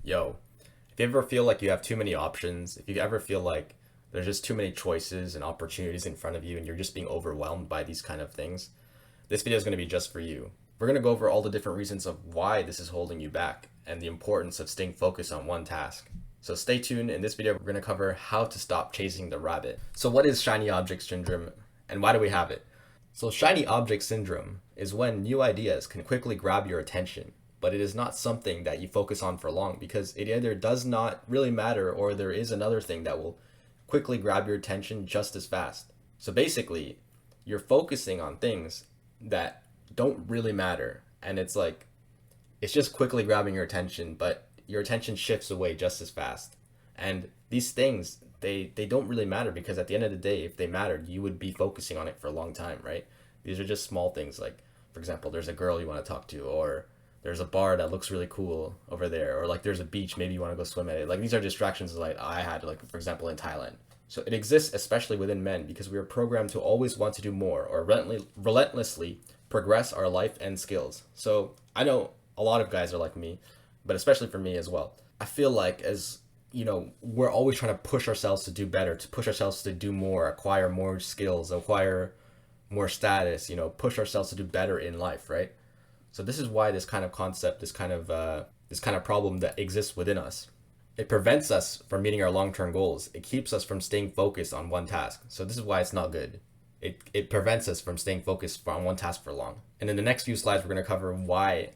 Yo, if you ever feel like you have too many options, if you ever feel like there's just too many choices and opportunities in front of you and you're just being overwhelmed by these kind of things, this video is going to be just for you. We're going to go over all the different reasons of why this is holding you back and the importance of staying focused on one task. So stay tuned. In this video, we're going to cover how to stop chasing the rabbit. So what is shiny object syndrome and why do we have it? So shiny object syndrome is when new ideas can quickly grab your attention, but it is not something that you focus on for long because it either does not really matter or there is another thing that will quickly grab your attention just as fast. So basically, you're focusing on things that don't really matter, and it's just quickly grabbing your attention, but your attention shifts away just as fast. And these things, they don't really matter because at the end of the day, if they mattered, you would be focusing on it for a long time, right? These are just small things, like, for example, there's a girl you want to talk to, or there's a bar that looks really cool over there, or like there's a beach, maybe you want to go swim at it. Like, these are distractions like I had, like, for example, in Thailand. So it exists especially within men because we are programmed to always want to do more or relentlessly progress our life and skills. So I know a lot of guys are like me, but especially for me as well. I feel like, as you know, we're always trying to push ourselves to do better, to push ourselves to do more, acquire more skills, acquire more status, push ourselves to do better in life, right? So this is why this kind of concept, this kind of problem that exists within us, it prevents us from meeting our long-term goals. It keeps us from staying focused on one task. So this is why it's not good. It prevents us from staying focused on one task for long. And in the next few slides, we're going to cover why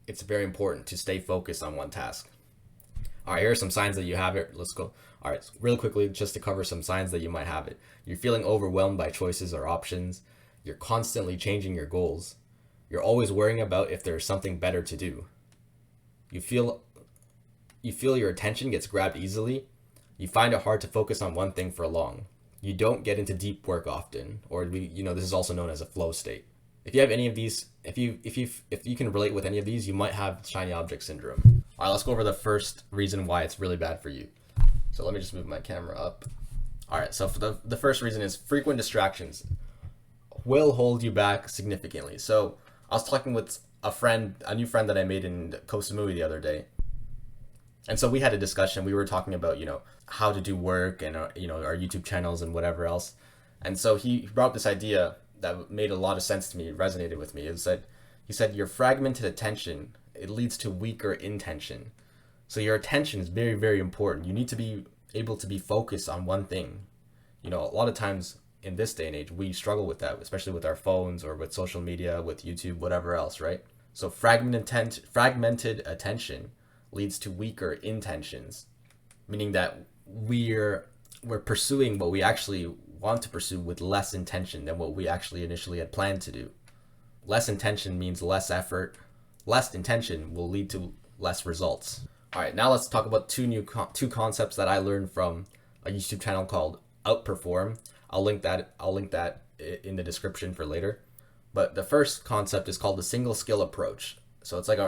it's very important to stay focused on one task. All right, here are some signs that you have it. Let's go. All right, really quickly, just to cover some signs that you might have it. You're feeling overwhelmed by choices or options. You're constantly changing your goals. You're always worrying about if there's something better to do. You feel your attention gets grabbed easily. You find it hard to focus on one thing for long. You don't get into deep work often, or this is also known as a flow state. If you have any of these, if you can relate with any of these, you might have shiny object syndrome. All right, let's go over the first reason why it's really bad for you. So let me just move my camera up. All right, so for the first reason is frequent distractions will hold you back significantly. So I was talking with a new friend that I made in Koh Samui the other day. And so we had a discussion. We were talking about, how to do work and, our YouTube channels and whatever else. And so he brought up this idea that made a lot of sense to me. It resonated with me. He said, your fragmented attention, it leads to weaker intention. So your attention is very, very important. You need to be able to be focused on one thing. A lot of times in this day and age, we struggle with that, especially with our phones or with social media, with YouTube, whatever else, right? So fragmented attention leads to weaker intentions, meaning that we're pursuing what we actually want to pursue with less intention than what we actually initially had planned to do. Less intention means less effort. Less intention will lead to less results. All right, now let's talk about two concepts that I learned from a YouTube channel called Outperform. I'll link that in the description for later. But the first concept is called the single skill approach. So it's like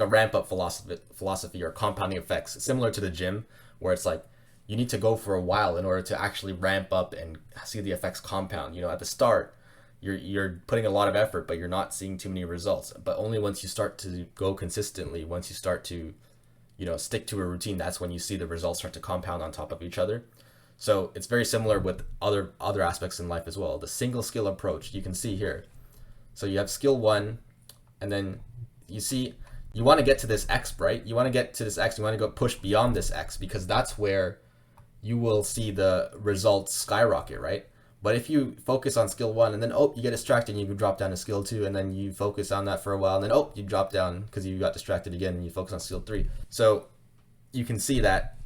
a ramp up philosophy or compounding effects, similar to the gym, where it's like you need to go for a while in order to actually ramp up and see the effects compound. At the start, you're putting a lot of effort, but you're not seeing too many results. But only once you start to go consistently, once you start to, stick to a routine, that's when you see the results start to compound on top of each other. So it's very similar with other aspects in life as well. The single skill approach, you can see here. So you have skill one, and then you see you want to get to this X, right? You want to get to this X, you want to go push beyond this X because that's where you will see the results skyrocket, right? But if you focus on skill one and then, you get distracted and you drop down to skill two, and then you focus on that for a while and then, you drop down because you got distracted again and you focus on skill three. So you can see that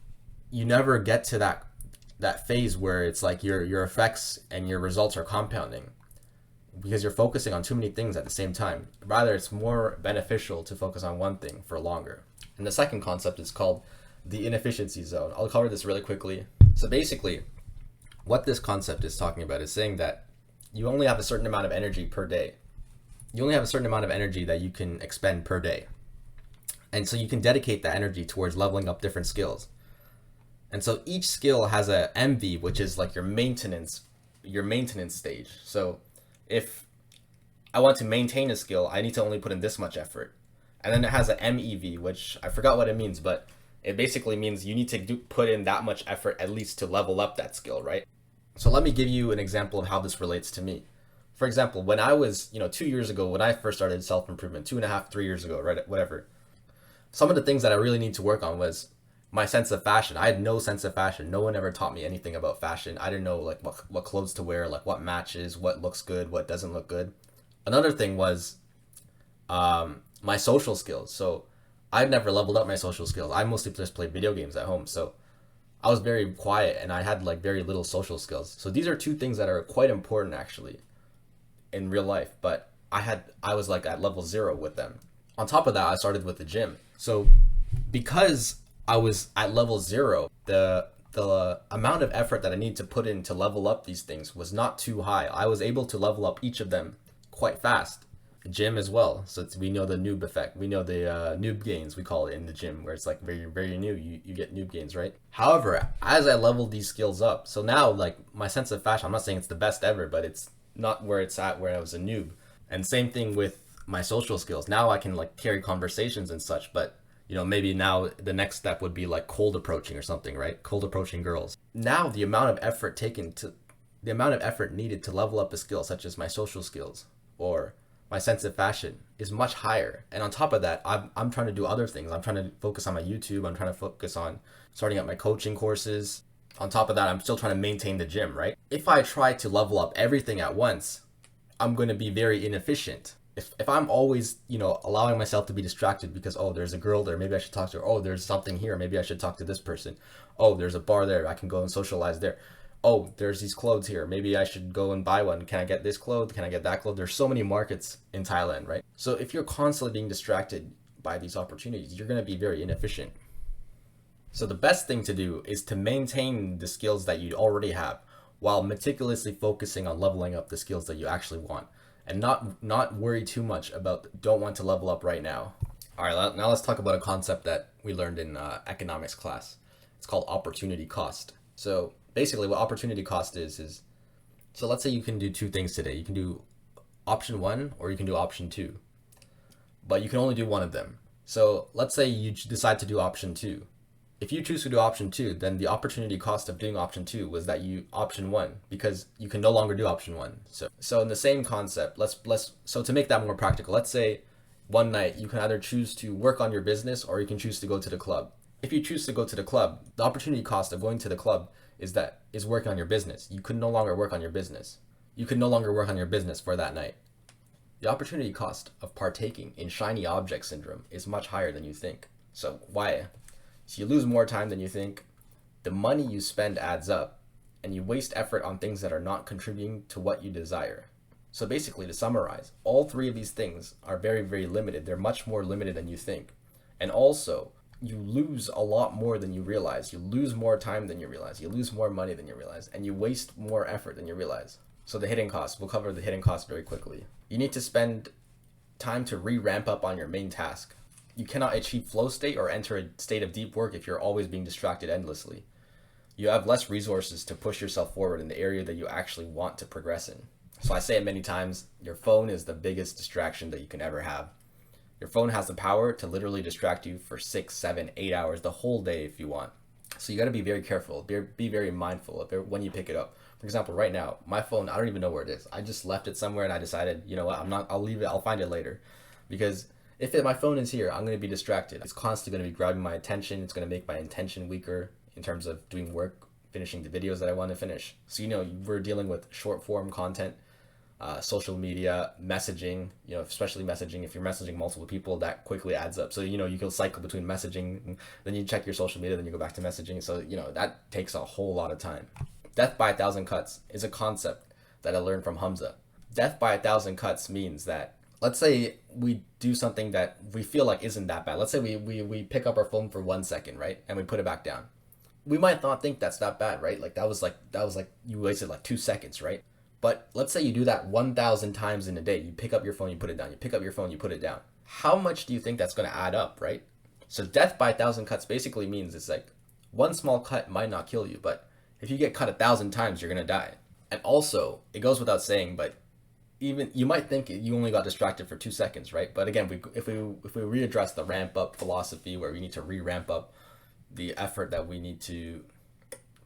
you never get to that phase where it's like your effects and your results are compounding because you're focusing on too many things at the same time. Rather, it's more beneficial to focus on one thing for longer. And the second concept is called the inefficiency zone. I'll cover this really quickly. So basically, what this concept is talking about is saying that you only have a certain amount of energy per day. You only have a certain amount of energy that you can expend per day. And so you can dedicate that energy towards leveling up different skills. And so each skill has a MV, which is like your maintenance stage. So if I want to maintain a skill, I need to only put in this much effort. And then it has a MEV, which I forgot what it means, but It basically means you need to put in that much effort at least to level up that skill, right? So let me give you an example of how this relates to me. For example, when I was, 2 years ago, when I first started self improvement, 2.5, 3 years ago, right, whatever, some of the things that I really need to work on was my sense of fashion. I had no sense of fashion. No one ever taught me anything about fashion. I didn't know like what clothes to wear, like what matches, what looks good, what doesn't look good. Another thing was my social skills. So I've never leveled up my social skills. I mostly just played video games at home. So I was very quiet and I had like very little social skills. So these are two things that are quite important actually in real life. But I was like at level 0 with them. On top of that, I started with the gym. So because I was at level 0, the amount of effort that I need to put in to level up these things was not too high. I was able to level up each of them quite fast. Gym as well. So we know the noob effect. We know the noob gains, we call it in the gym, where it's like very, very new. You get noob gains, right? However, as I leveled these skills up, so now like my sense of fashion, I'm not saying it's the best ever, but it's not where it's at where I was a noob. And same thing with my social skills. Now I can like carry conversations and such, but maybe now the next step would be like cold approaching or something, right? Cold approaching girls. Now the amount of effort needed to level up a skill such as my social skills or my sense of fashion is much higher. And on top of that, I'm trying to do other things. I'm trying to focus on my YouTube. I'm trying to focus on starting up my coaching courses. On top of that, I'm still trying to maintain the gym, right? If I try to level up everything at once, I'm going to be very inefficient. If I'm always, allowing myself to be distracted because, oh, there's a girl there, maybe I should talk to her. Oh, there's something here, maybe I should talk to this person. Oh, there's a bar there, I can go and socialize there. Oh, there's these clothes here, maybe I should go and buy one. Can I get this clothes? Can I get that clothes? There's so many markets in Thailand, right? So if you're constantly being distracted by these opportunities, you're going to be very inefficient. So the best thing to do is to maintain the skills that you already have while meticulously focusing on leveling up the skills that you actually want. And not worry too much about don't want to level up right now. All right, now let's talk about a concept that we learned in economics class. It's called opportunity cost. So basically what opportunity cost is, so let's say you can do two things today. You can do option 1 or you can do option 2, but you can only do one of them. So let's say you decide to do option 2. If you choose to do option 2, then the opportunity cost of doing option 2 was that you option 1 because you can no longer do option 1. So in the same concept, so to make that more practical, let's say one night you can either choose to work on your business or you can choose to go to the club. If you choose to go to the club, the opportunity cost of going to the club is working on your business. You could no longer work on your business. You could no longer work on your business for that night. The opportunity cost of partaking in shiny object syndrome is much higher than you think. So why? So you lose more time than you think, the money you spend adds up, and you waste effort on things that are not contributing to what you desire. So basically, to summarize, all three of these things are very, very limited. They're much more limited than you think. And also, you lose a lot more than you realize. You lose more time than you realize. You lose more money than you realize. And you waste more effort than you realize. So the hidden costs, we'll cover the hidden costs very quickly. You need to spend time to re-ramp up on your main task. You cannot achieve flow state or enter a state of deep work if you're always being distracted endlessly. You have less resources to push yourself forward in the area that you actually want to progress in. So I say it many times, your phone is the biggest distraction that you can ever have. Your phone has the power to literally distract you for 6, 7, 8 hours, the whole day if you want. So you got to be very careful, be very mindful of it when you pick it up. For example, right now, my phone, I don't even know where it is. I just left it somewhere and I decided, you know what, I'll leave it, I'll find it later. Because if my phone is here, I'm going to be distracted. It's constantly going to be grabbing my attention. It's going to make my intention weaker in terms of doing work, finishing the videos that I want to finish. So, we're dealing with short form content, social media, messaging, especially messaging. If you're messaging multiple people, that quickly adds up. So, you can cycle between messaging, then you check your social media, then you go back to messaging. So, that takes a whole lot of time. Death by 1,000 cuts is a concept that I learned from Hamza. Death by 1,000 cuts means that, let's say we do something that we feel like isn't that bad. Let's say we pick up our phone for 1 second, right? And we put it back down. We might not think that's that bad, right? Like that was like you wasted like 2 seconds, right? But let's say you do that 1,000 times in a day. You pick up your phone, you put it down. You pick up your phone, you put it down. How much do you think that's going to add up, right? So death by 1,000 cuts basically means it's like one small cut might not kill you, but if you get cut 1,000 times, you're going to die. And also, it goes without saying, but even you might think you only got distracted for 2 seconds, right? But again, if we readdress the ramp up philosophy where we need to re-ramp up, the effort that we need to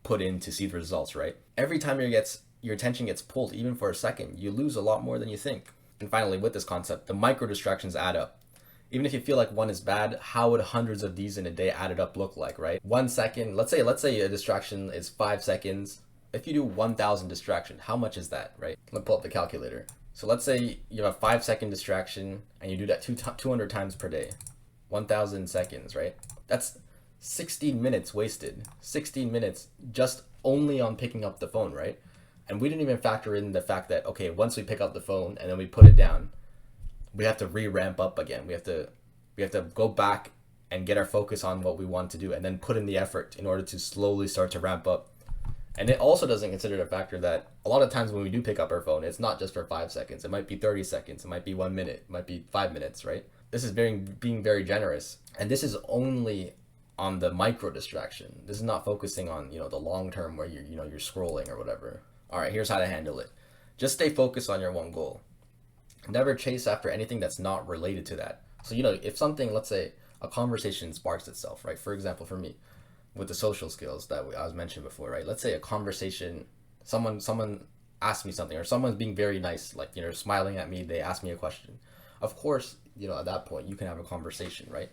put in to see the results, right? Every time your attention gets pulled, even for a second, you lose a lot more than you think. And finally, with this concept, the micro distractions add up. Even if you feel like one is bad, how would hundreds of these in a day added up look like, right? 1 second, let's say a distraction is 5 seconds. If you do 1,000 distraction, how much is that, right? Let's pull up the calculator. So let's say you have a 5-second distraction and you do that 200 times per day. 1,000 seconds, right? That's 16 minutes wasted. 16 minutes just only on picking up the phone, right? And we didn't even factor in the fact that, okay, once we pick up the phone and then we put it down, we have to re-ramp up again. We have to go back and get our focus on what we want to do and then put in the effort in order to slowly start to ramp up. And it also doesn't consider the factor that a lot of times when we do pick up our phone, it's not just for 5 seconds. It might be 30 seconds. It might be 1 minute. It might be 5 minutes, right? This is being very generous. And this is only on the micro distraction. This is not focusing on, the long term where you're scrolling or whatever. All right, here's how to handle it. Just stay focused on your one goal. Never chase after anything that's not related to that. So, if something, let's say a conversation sparks itself, right? For example, for me, with the social skills that I was mentioned before, right? Let's say a conversation, someone asked me something, or someone's being very nice, like, smiling at me, they ask me a question. Of course, at that point you can have a conversation, right?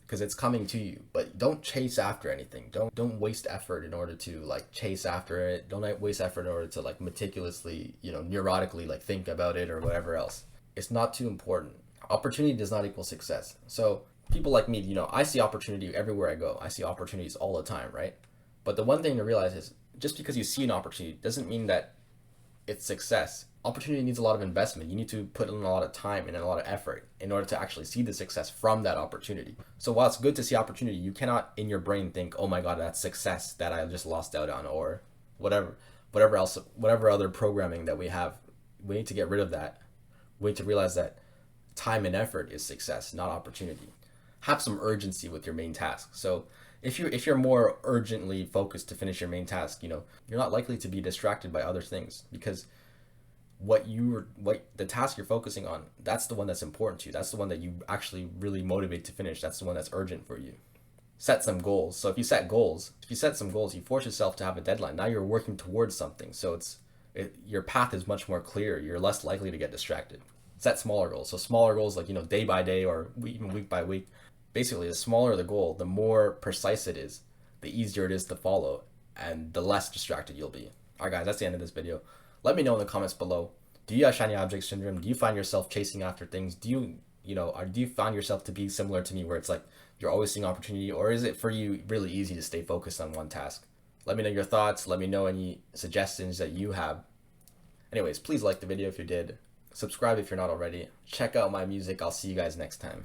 Because it's coming to you, but don't chase after anything. Don't waste effort in order to chase after it. Don't waste effort in order to meticulously, neurotically think about it or whatever else. It's not too important. Opportunity does not equal success. So people like me, I see opportunity everywhere I go. I see opportunities all the time, right? But the one thing to realize is just because you see an opportunity doesn't mean that it's success. Opportunity needs a lot of investment. You need to put in a lot of time and a lot of effort in order to actually see the success from that opportunity. So while it's good to see opportunity, you cannot in your brain think, oh my God, that's success that I just lost out on, or whatever other programming that we have. We need to get rid of that. We need to realize that time and effort is success, not opportunity. Have some urgency with your main task. So if you're more urgently focused to finish your main task, you're not likely to be distracted by other things, because the task you're focusing on, that's the one that's important to you. That's the one that you actually really motivate to finish. That's the one that's urgent for you. Set some goals. So if you set some goals, you force yourself to have a deadline. Now you're working towards something. So your path is much more clear. You're less likely to get distracted. Set smaller goals. So smaller goals day by day or even week by week. Basically, the smaller the goal, the more precise it is, the easier it is to follow, and the less distracted you'll be. All right, guys, that's the end of this video. Let me know in the comments below. Do you have shiny object syndrome? Do you find yourself chasing after things? Do you find yourself to be similar to me, where it's like you're always seeing opportunity, or is it for you really easy to stay focused on one task? Let me know your thoughts. Let me know any suggestions that you have. Anyways, please like the video if you did. Subscribe if you're not already. Check out my music. I'll see you guys next time.